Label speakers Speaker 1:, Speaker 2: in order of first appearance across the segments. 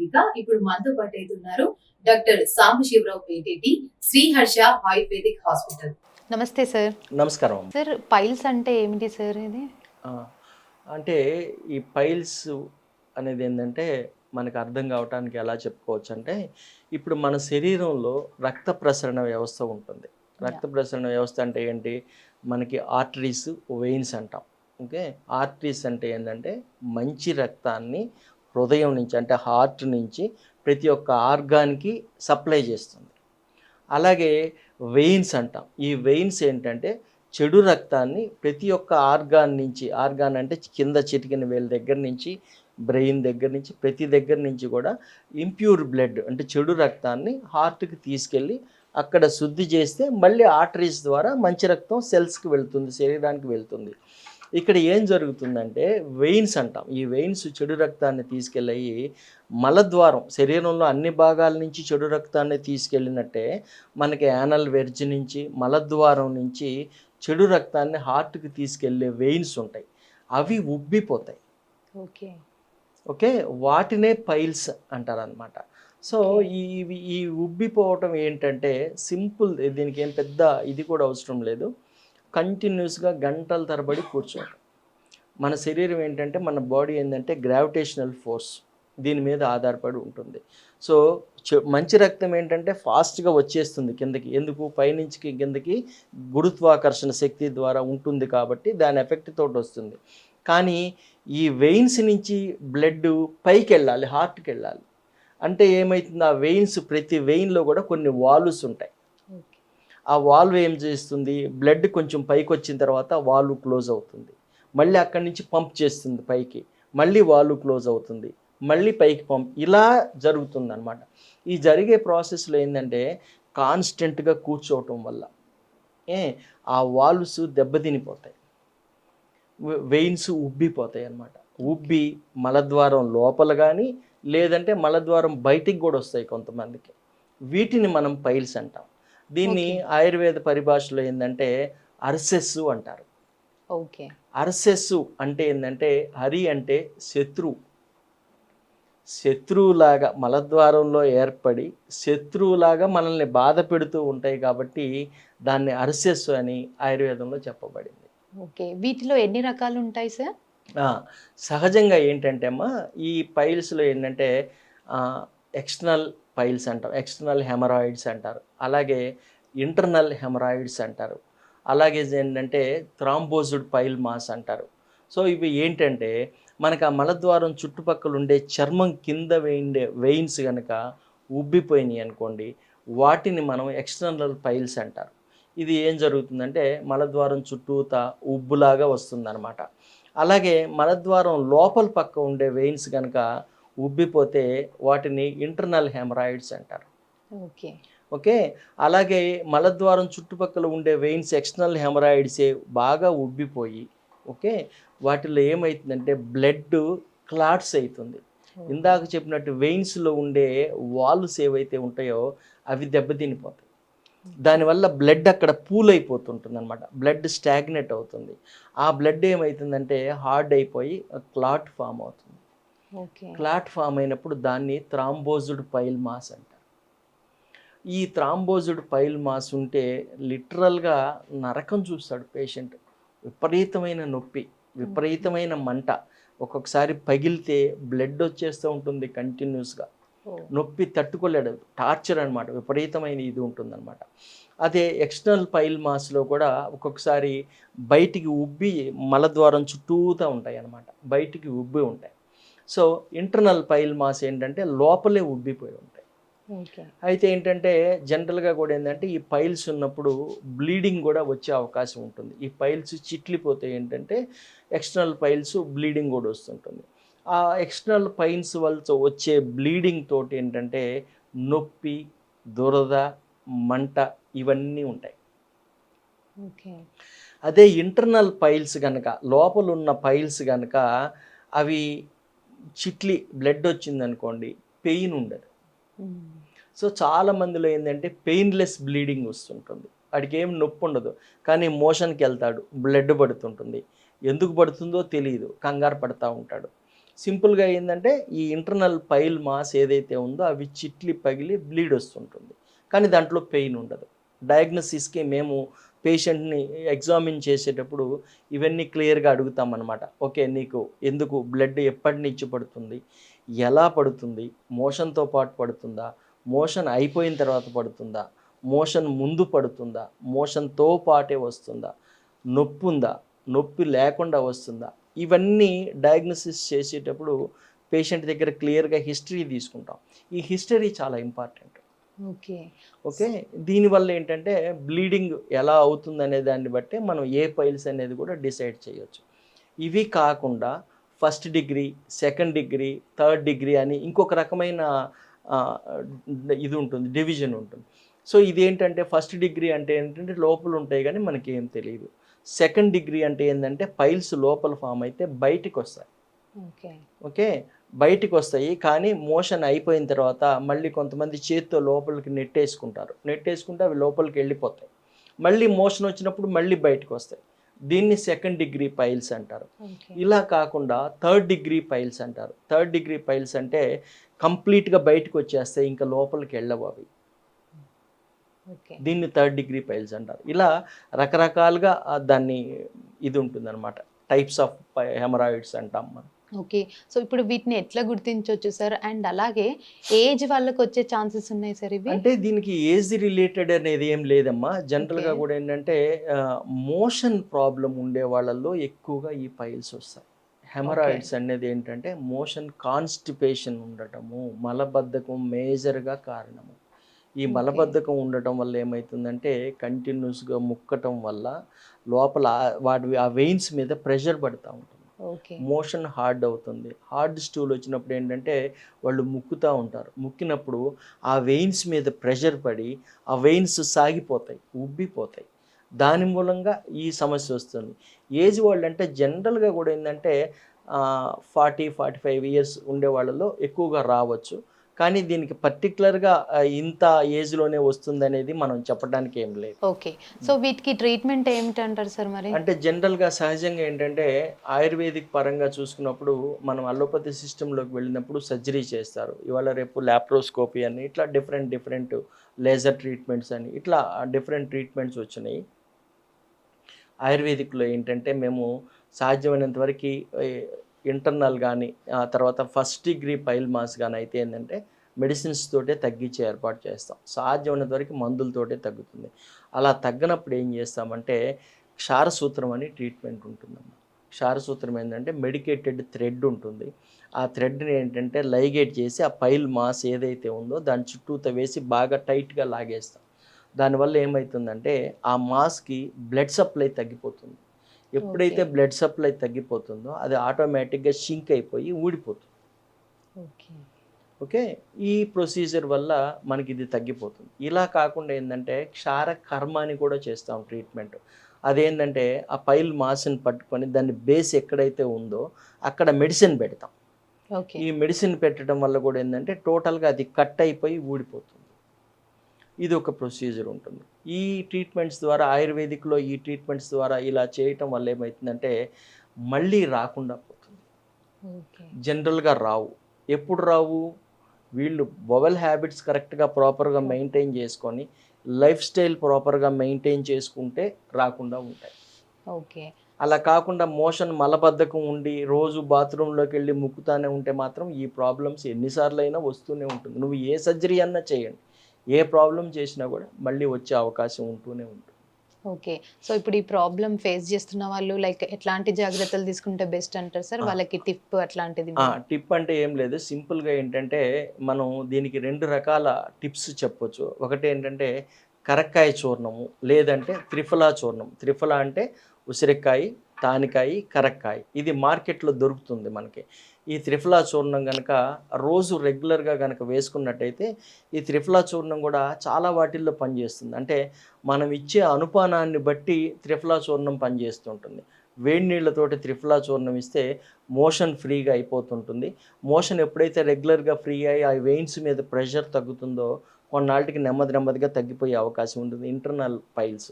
Speaker 1: అతిథిగా ఇప్పుడు మనతో పాటు అయితే ఉన్నారు doctor Sambasivarao Peteti Sriharsha ayurvedic hospital. నమస్తే సార్.
Speaker 2: నమస్కారం.
Speaker 1: సార్, పైల్స్ అంటే ఏమిటి సార్ ఇది?
Speaker 2: ఆ! అంటే ఈ పైల్స్ అనేది ఏందంటే మనకు అర్థం కావటానికి ఎలా చెప్పుకోవచ్చంటే, ఇప్పుడు మన శరీరంలో రక్త ప్రసరణ వ్యవస్థ ఉంటుంది. రక్త ప్రసరణ వ్యవస్థ అంటే ఏంటి? మనకి ఆర్టరీస్, వెయిన్స్ అంటాం. ఓకే. ఆర్టరీస్ అంటే ఏంటంటే మంచి రక్తాన్ని హృదయం నుంచి అంటే హార్ట్ నుంచి ప్రతి ఒక్క ఆర్గాన్‌కి సప్లై చేస్తుంది. అలాగే వెయిన్స్ అంటాం. ఈ వెయిన్స్ ఏంటంటే చెడు రక్తాన్ని ప్రతి ఒక్క ఆర్గాన్ నుంచి, ఆర్గాన్ అంటే కింద చిటికెన వేలు దగ్గర నుంచి, బ్రెయిన్ దగ్గర నుంచి, ప్రతి దగ్గర నుంచి కూడా ఇంప్యూర్ బ్లడ్ అంటే చెడు రక్తాన్ని హార్ట్‌కి తీసుకెళ్ళి అక్కడ శుద్ధి చేస్తే మళ్ళీ ఆర్టరీస్ ద్వారా మంచి రక్తం సెల్స్‌కి వెళ్తుంది, శరీరానికి వెళ్తుంది. ఇక్కడ ఏం జరుగుతుందంటే వెయిన్స్ అంటాం. ఈ వెయిన్స్ చెడు రక్తాన్ని తీసుకెళ్ళి మలద్వారం, శరీరంలో అన్ని భాగాల నుంచి చెడు రక్తాన్ని తీసుకెళ్ళినట్టే మనకి యానల్ వెర్జ్ నుంచి, మలద్వారం నుంచి చెడు రక్తాన్ని హార్ట్‌కి తీసుకెళ్ళే వెయిన్స్ ఉంటాయి. అవి ఉబ్బిపోతాయి.
Speaker 1: ఓకే.
Speaker 2: ఓకే. వాటినే పైల్స్ అంటారనమాట. సో ఈ ఉబ్బిపోవటం ఏంటంటే సింపుల్, దీనికి ఏం పెద్ద ఇది కూడా అవసరం లేదు. కంటిన్యూస్గా గంటల తరబడి కూర్చోవటం. మన శరీరం ఏంటంటే మన బాడీ ఏంటంటే గ్రావిటేషనల్ ఫోర్స్ దీని మీద ఆధారపడి ఉంటుంది. సో మంచి రక్తం ఏంటంటే ఫాస్ట్గా వచ్చేస్తుంది కిందకి. ఎందుకు? పైనుంచి కిందకి గురుత్వాకర్షణ శక్తి ద్వారా ఉంటుంది కాబట్టి దాని ఎఫెక్ట్ తోటి వస్తుంది. కానీ ఈ వెయిన్స్ నుంచి బ్లడ్ పైకి వెళ్ళాలి, హార్ట్కి వెళ్ళాలి. అంటే ఏమవుతుంది? ఆ వెయిన్స్ ప్రతి వెయిన్లో కూడా కొన్ని వాల్వ్స్ ఉంటాయి. ఆ వాల్వ్ ఏం చేస్తుంది? బ్లడ్ కొంచెం పైకి వచ్చిన తర్వాత వాల్వ్ క్లోజ్ అవుతుంది. మళ్ళీ అక్కడి నుంచి పంప్ చేస్తుంది పైకి, మళ్ళీ వాల్వ్ క్లోజ్ అవుతుంది, మళ్ళీ పైకి పంప్, ఇలా జరుగుతుంది అనమాట. ఈ జరిగే ప్రాసెస్లో ఏంటంటే కాన్స్టెంట్గా కూర్చోవటం వల్ల ఆ వాల్వ్స్ దెబ్బతినిపోతాయి, వెయిన్స్ ఉబ్బిపోతాయి అన్నమాట. ఉబ్బి మలద్వారం లోపల కానీ లేదంటే మలద్వారం బయటికి కూడా వస్తాయి కొంతమందికి. వీటిని మనం పైల్స్ అంటాం. దీన్ని ఆయుర్వేద పరిభాషలో ఏంటంటే అర్సెస్సు అంటారు.
Speaker 1: ఓకే.
Speaker 2: అర్సెస్సు అంటే ఏంటంటే హరి అంటే శత్రువు, శత్రువులాగా మలద్వారంలో ఏర్పడి శత్రువులాగా మనల్ని బాధ పెడుతూ ఉంటాయి కాబట్టి దాన్ని అర్సెస్సు అని ఆయుర్వేదంలో చెప్పబడింది.
Speaker 1: ఓకే. వీటిలో ఎన్ని రకాలు ఉంటాయి సార్?
Speaker 2: సహజంగా ఏంటంటే అమ్మా, ఈ పైల్స్లో ఏంటంటే ఎక్స్టర్నల్ పైల్స్ అంటాం, ఎక్స్టర్నల్ హెమరాయిడ్స్ అంటారు, అలాగే ఇంటర్నల్ హెమరాయిడ్స్ అంటారు, అలాగే ఏంటంటే థ్రాంబోజ్డ్ పైల్ మాస్ అంటారు. సో ఇవి ఏంటంటే మనకు ఆ మలద్వారం చుట్టుపక్కల ఉండే చర్మం కింద వెయిన్స్ కనుక ఉబ్బిపోయినాయి అనుకోండి, వాటిని మనం ఎక్స్టర్నల్ పైల్స్ అంటారు. ఇది ఏం జరుగుతుందంటే మలద్వారం చుట్టూతా ఉబ్బులాగా వస్తుందన్నమాట. అలాగే మలద్వారం లోపల పక్క ఉండే వెయిన్స్ కనుక ఉబ్బిపోతే వాటిని ఇంటర్నల్ హెమరాయిడ్స్ అంటారు.
Speaker 1: ఓకే.
Speaker 2: ఓకే. అలాగే మలద్వారం చుట్టుపక్కల ఉండే వెయిన్స్ ఎక్స్టర్నల్ హెమరాయిడ్సే బాగా ఉబ్బిపోయి ఓకే వాటిలో ఏమవుతుందంటే బ్లడ్ క్లాట్స్ అవుతుంది. ఇందాక చెప్పినట్టు వెయిన్స్లో ఉండే వాల్వ్స్ ఏవైతే ఉంటాయో అవి దెబ్బతినిపోతాయి. దానివల్ల బ్లడ్ అక్కడ పూల్ అయిపోతుంటుంది అనమాట. బ్లడ్ స్టాగ్నెట్ అవుతుంది. ఆ బ్లడ్ ఏమవుతుందంటే హార్డ్ అయిపోయి క్లాట్ ఫామ్ అవుతుంది. క్లాట్ ఫామ్ అయినప్పుడు దాన్ని థ్రాంబోజ్డ్ పైల్ మాస్ అంటారు. ఈ థ్రాంబోజ్డ్ పైల్ మాస్ ఉంటే లిటరల్గా నరకం చూస్తాడు పేషెంట్. విపరీతమైన నొప్పి, విపరీతమైన మంట, ఒక్కొక్కసారి పగిలితే బ్లడ్ వచ్చేస్తూ ఉంటుంది కంటిన్యూస్గా. నొప్పి తట్టుకోలేడు, టార్చర్ అనమాట, విపరీతమైన ఇది ఉంటుందన్నమాట. అదే ఎక్స్టర్నల్ పైల్ మాస్లో కూడా ఒక్కొక్కసారి బయటికి ఉబ్బి మలద్వారం చుట్టూతా ఉంటాయి అన్నమాట, బయటికి ఉబ్బి ఉంటాయి. సో ఇంటర్నల్ పైల్ మాస్ ఏంటంటే లోపలే ఉబ్బిపోయి ఉంటాయి. అయితే ఏంటంటే జనరల్గా కూడా ఏంటంటే ఈ పైల్స్ ఉన్నప్పుడు బ్లీడింగ్ కూడా వచ్చే అవకాశం ఉంటుంది. ఈ పైల్స్ చిట్లిపోతే ఏంటంటే ఎక్స్టర్నల్ పైల్స్ బ్లీడింగ్ కూడా వస్తుంటుంది. ఆ ఎక్స్టర్నల్ పైల్స్ వల్ల వచ్చే బ్లీడింగ్ తోటి ఏంటంటే నొప్పి, దురద, మంట ఇవన్నీ ఉంటాయి. అదే ఇంటర్నల్ పైల్స్ కనుక, లోపల ఉన్న పైల్స్ కనుక అవి చిట్లి బ్లడ్ వచ్చిందనుకోండి, పెయిన్ ఉండదు. సో చాలా మందిలో ఏంటంటే పెయిన్లెస్ బ్లీడింగ్ వస్తుంటుంది. వాడికి ఏం నొప్పి ఉండదు, కానీ మోషన్కి వెళ్తాడు, బ్లడ్ పడుతుంటుంది. ఎందుకు పడుతుందో తెలియదు, కంగారు పడుతూ ఉంటాడు. సింపుల్గా ఏంటంటే ఈ ఇంటర్నల్ పైల్ మాస్ ఏదైతే ఉందో అవి చిట్లి పగిలి బ్లీడ్ వస్తుంటుంది, కానీ దాంట్లో పెయిన్ ఉండదు. డయాగ్నోసిస్కి మేము పేషెంట్ని ఎగ్జామిన్ చేసేటప్పుడు ఇవన్నీ క్లియర్గా అడుగుతామన్నమాట. ఓకే, నీకు ఎందుకు బ్లడ్ ఎప్పటి నుంచి పడుతుంది, ఎలా పడుతుంది, మోషన్తో పాటు పడుతుందా, మోషన్ అయిపోయిన తర్వాత పడుతుందా, మోషన్ ముందు పడుతుందా, మోషన్తో పాటే వస్తుందా, నొప్పి ఉందా, నొప్పి లేకుండా వస్తుందా, ఇవన్నీ డయాగ్నోసిస్ చేసేటప్పుడు పేషెంట్ దగ్గర క్లియర్గా హిస్టరీ తీసుకుంటాం. ఈ హిస్టరీ చాలా ఇంపార్టెంట్.
Speaker 3: ఓకే.
Speaker 2: ఓకే, దీనివల్ల ఏంటంటే బ్లీడింగ్ ఎలా అవుతుందనే దాన్ని బట్టి మనం ఏ పైల్స్ అనేది కూడా డిసైడ్ చేయొచ్చు. ఇవి కాకుండా first degree, second degree, third degree అని ఇంకొక రకమైన ఆ, ఇది ఉంటుంది, డివిజన్ ఉంటుంది. సో ఇదేంటంటే ఫస్ట్ డిగ్రీ అంటే ఏంటంటే లోపల ఉంటాయి కానీ మనకి ఏం తెలియదు. సెకండ్ డిగ్రీ అంటే ఏంటంటే పైల్స్ లోపల ఫామ్ అయితే బయటికి వస్తాయి.
Speaker 3: ఓకే.
Speaker 2: ఓకే, బయటికి వస్తాయి కానీ మోషన్ అయిపోయిన తర్వాత మళ్ళీ కొంతమంది చేత్తో లోపలికి నెట్టేసుకుంటే అవి లోపలికి వెళ్ళిపోతాయి. మళ్ళీ మోషన్ వచ్చినప్పుడు మళ్ళీ బయటకు వస్తాయి. దీన్ని సెకండ్ డిగ్రీ పైల్స్ అంటారు.
Speaker 3: ఓకే.
Speaker 2: ఇలా కాకుండా థర్డ్ డిగ్రీ పైల్స్ అంటారు. థర్డ్ డిగ్రీ పైల్స్ అంటే కంప్లీట్గా బయటకు వచ్చేస్తాయి, ఇంకా లోపలికి వెళ్ళవు అవి.
Speaker 3: ఓకే.
Speaker 2: దీన్ని థర్డ్ డిగ్రీ పైల్స్ అంటారు. ఇలా రకరకాలుగా దాన్ని ఇది ఉంటుందన్నమాట. టైప్స్ ఆఫ్ హెమరాయిడ్స్ అంటాం మనం.
Speaker 3: ఓకే. సో ఇప్పుడు వీటిని ఎట్లా గుర్తించవచ్చు సార్? అండ్ అలాగే ఏజ్ వాళ్ళకి వచ్చే ఛాన్సెస్ ఉన్నాయి సార్ ఇవి?
Speaker 2: అంటే దీనికి ఏజ్ రిలేటెడ్ అనేది ఏం లేదమ్మా. జనరల్గా
Speaker 3: ఓకే.
Speaker 2: కూడా ఏంటంటే మోషన్ ప్రాబ్లం ఉండే వాళ్ళల్లో ఎక్కువగా ఈ పైల్స్ వస్తాయి. హెమరాయిడ్స్ అనేది ఏంటంటే మోషన్ కాన్స్టిపేషన్ ఉండటము, మలబద్ధకం మేజర్గా కారణము. ఈ
Speaker 3: ఓకే.
Speaker 2: మలబద్ధకం ఉండటం వల్ల ఏమవుతుందంటే కంటిన్యూస్గా ముక్కటం వల్ల లోపల ఆ వెయిన్స్ మీద ప్రెషర్ పడుతూ ఉంటుంది.
Speaker 3: ఓకే.
Speaker 2: మోషన్ హార్డ్ అవుతుంది. హార్డ్ స్టూల్ వచ్చినప్పుడు ఏంటంటే వాళ్ళు ముక్కుతూ ఉంటారు. ముక్కినప్పుడు ఆ వెయిన్స్ మీద ప్రెషర్ పడి ఆ వెయిన్స్ సాగిపోతాయి, ఉబ్బిపోతాయి. దాని మూలంగా ఈ సమస్య వస్తుంది. ఏజ్ వాళ్ళు అంటే జనరల్గా కూడా ఏంటంటే 40-45 ఇయర్స్ ఉండే వాళ్ళలో ఎక్కువగా రావచ్చు. కానీ దీనికి పర్టికులర్గా ఇంత ఏజ్లోనే వస్తుంది అనేది మనం చెప్పడానికి ఏం లేదు.
Speaker 3: ఓకే. సో వీటికి ట్రీట్మెంట్ ఏమిటంటారు సార్ మరి?
Speaker 2: అంటే జనరల్గా సహజంగా ఏంటంటే ఆయుర్వేదిక్ పరంగా చూసుకున్నప్పుడు మనం అలోపతి సిస్టంలోకి వెళ్ళినప్పుడు సర్జరీ చేస్తారు. ఇవాళ రేపు ల్యాప్రోస్కోపీ అని ఇట్లా డిఫరెంట్ లేజర్ ట్రీట్మెంట్స్ అని ఇట్లా డిఫరెంట్ ట్రీట్మెంట్స్ వచ్చినాయి. ఆయుర్వేదిక్లో ఏంటంటే మేము సాధ్యమైనంత వరకు ఇంటర్నల్ కానీ తర్వాత ఫస్ట్ డిగ్రీ పైల్ మాస్ కానీ అయితే ఏంటంటే మెడిసిన్స్ తోటే తగ్గించే ఏర్పాటు చేస్తాం. సాధ్యమైనంత వరకు మందులతోటే తగ్గుతుంది. అలా తగ్గనప్పుడు ఏం చేస్తామంటే క్షారసూత్రం అని ట్రీట్మెంట్ ఉంటుందన్నమాట. క్షారసూత్రం ఏంటంటే మెడికేటెడ్ థ్రెడ్ ఉంటుంది. ఆ థ్రెడ్ని ఏంటంటే లైగేట్ చేసి ఆ పైల్ మాస్ ఏదైతే ఉందో దాని చుట్టూతో వేసి బాగా టైట్గా లాగేస్తాం. దానివల్ల ఏమవుతుందంటే ఆ మాస్కి బ్లడ్ సప్లై తగ్గిపోతుంది. ఎప్పుడైతే
Speaker 3: ఓకే.
Speaker 2: బ్లడ్ సప్లై తగ్గిపోతుందో అది ఆటోమేటిక్గా షింక్ అయిపోయి ఊడిపోతుంది.
Speaker 3: ఓకే.
Speaker 2: ఓకే, ఈ ప్రొసీజర్ వల్ల మనకి ఇది తగ్గిపోతుంది. ఇలా కాకుండా ఏంటంటే క్షార కర్మ అని కూడా చేస్తాం ట్రీట్మెంట్. అదేంటంటే ఆ పైల్ మాస్ని పట్టుకొని దాన్ని బేస్ ఎక్కడైతే ఉందో అక్కడ మెడిసిన్ పెడతాం.
Speaker 3: ఓకే.
Speaker 2: ఈ మెడిసిన్ పెట్టడం వల్ల కూడా ఏంటంటే టోటల్గా అది కట్ అయిపోయి ఊడిపోతుంది. ఇది ఒక ప్రొసీజర్ ఉంటుంది. ఈ ట్రీట్మెంట్స్ ద్వారా ఆయుర్వేదిక్లో ఈ ట్రీట్మెంట్స్ ద్వారా ఇలా చేయటం వల్ల ఏమవుతుందంటే మళ్ళీ రాకుండా పోతుంది.
Speaker 3: ఓకే.
Speaker 2: జనరల్గా రావు. ఎప్పుడు రావు? వీళ్ళు బొవెల్ హ్యాబిట్స్ కరెక్ట్గా ప్రాపర్గా మెయింటైన్ చేసుకొని లైఫ్ స్టైల్ ప్రాపర్గా మెయింటైన్ చేసుకుంటే రాకుండా ఉంటాయి.
Speaker 3: ఓకే.
Speaker 2: అలా కాకుండా మోషన్ మలబద్ధకం ఉండి రోజు బాత్రూంలోకి వెళ్ళి ముక్కుతానే ఉంటే మాత్రం ఈ ప్రాబ్లమ్స్ ఎన్నిసార్లు అయినా వస్తూనే ఉంటుంది. నువ్వు ఏ సర్జరీ అన్నా చేయండి, ఏ ప్రాబ్లం చేసినా కూడా మళ్ళీ వచ్చే అవకాశం ఉంటూనే ఉంటుంది.
Speaker 3: ఓకే. సో ఇప్పుడు ఈ ప్రాబ్లం ఫేస్ చేస్తున్న వాళ్ళు లైక్ ఎట్లాంటి జాగ్రత్తలు తీసుకుంటే బెస్ట్ అంటారు సార్? వాళ్ళకి టిప్ అట్లాంటిది
Speaker 2: టిప్ అంటే ఏం లేదు. సింపుల్గా ఏంటంటే మనం దీనికి 2 రకాల టిప్స్ చెప్పొచ్చు. ఒకటి ఏంటంటే కరక్కాయ చూర్ణము, లేదంటే త్రిఫలా చూర్ణం. త్రిఫలా అంటే ఉసిరికాయ, తానికాయ, కరక్కాయ. ఇది మార్కెట్లో దొరుకుతుంది మనకి. ఈ త్రిఫలా చూర్ణం కనుక రోజు రెగ్యులర్గా కనుక వేసుకున్నట్టయితే ఈ త్రిఫలా చూర్ణం కూడా చాలా వాటిల్లో పనిచేస్తుంది. అంటే మనం ఇచ్చే అనుపానాన్ని బట్టి త్రిఫలా చూర్ణం పనిచేస్తుంటుంది. వేడి నీళ్ళతోటి త్రిఫలా చూర్ణం ఇస్తే మోషన్ ఫ్రీగా అయిపోతుంటుంది. మోషన్ ఎప్పుడైతే రెగ్యులర్గా ఫ్రీ అయ్యి ఆ వెయిన్స్ మీద ప్రెషర్ తగ్గుతుందో కొన్నాళ్ళకి నెమ్మదిగా తగ్గిపోయే అవకాశం ఉంటుంది. ఇంటర్నల్ పైల్స్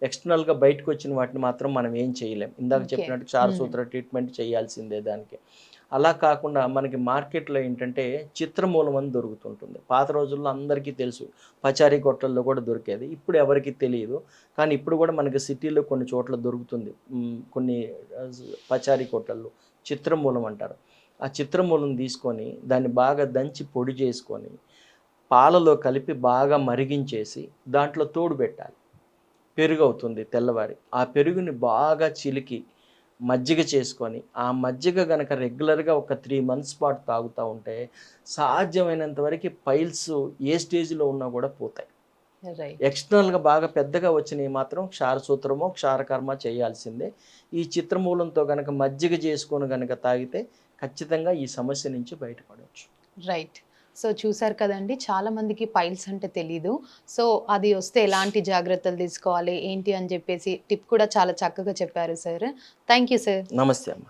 Speaker 2: ఎక్స్టర్నల్గా బయటకు వచ్చిన వాటిని మాత్రం మనం ఏం చేయలేం. ఇందాక
Speaker 3: ఓకే.
Speaker 2: చెప్పినట్టు క్షారసూత్ర ట్రీట్మెంట్ చేయాల్సిందే దానికి. అలా కాకుండా మనకి మార్కెట్లో ఏంటంటే చిత్రమూలం అని దొరుకుతుంటుంది. పాత రోజుల్లో అందరికీ తెలుసు, పచారీ కొట్టల్లో కూడా దొరికేది. ఇప్పుడు ఎవరికీ తెలియదు, కానీ ఇప్పుడు కూడా మనకి సిటీలో కొన్ని చోట్ల దొరుకుతుంది. కొన్ని పచారీ కొట్టల్లో చిత్రమూలం అంటారు. ఆ చిత్రమూలం తీసుకొని దాన్ని బాగా దంచి పొడి చేసుకొని పాలలో కలిపి బాగా మరిగించేసి దాంట్లో తోడు పెట్టాలి. పెరుగు అవుతుంది తెల్లవారి. ఆ పెరుగుని బాగా చిలికి మజ్జిగ చేసుకొని, ఆ మజ్జిగ గనక రెగ్యులర్గా ఒక 3 months పాటు తాగుతూ ఉంటే సాధ్యమైనంత వరకు పైల్స్ ఏ స్టేజ్లో ఉన్నా కూడా పోతాయి.
Speaker 3: రైట్.
Speaker 2: ఎక్స్టర్నల్గా బాగా పెద్దగా వచ్చినవి మాత్రం క్షారసూత్రమో క్షారకర్మ చేయాల్సిందే. ఈ చిత్రమూలంతో గనక మజ్జిగ చేసుకొని గనక తాగితే ఖచ్చితంగా ఈ సమస్య నుంచి బయటపడవచ్చు.
Speaker 3: రైట్. సో చూసారు కదండి, చాలా మందికి పైల్స్ అంటే తెలీదు. సో అది వస్తే ఎలాంటి జాగ్రత్తలు తీసుకోవాలి ఏంటి అని చెప్పేసి టిప్ కూడా చాలా చక్కగా చెప్పారు సార్. Thank you sir.
Speaker 2: నమస్తే అమ్మ.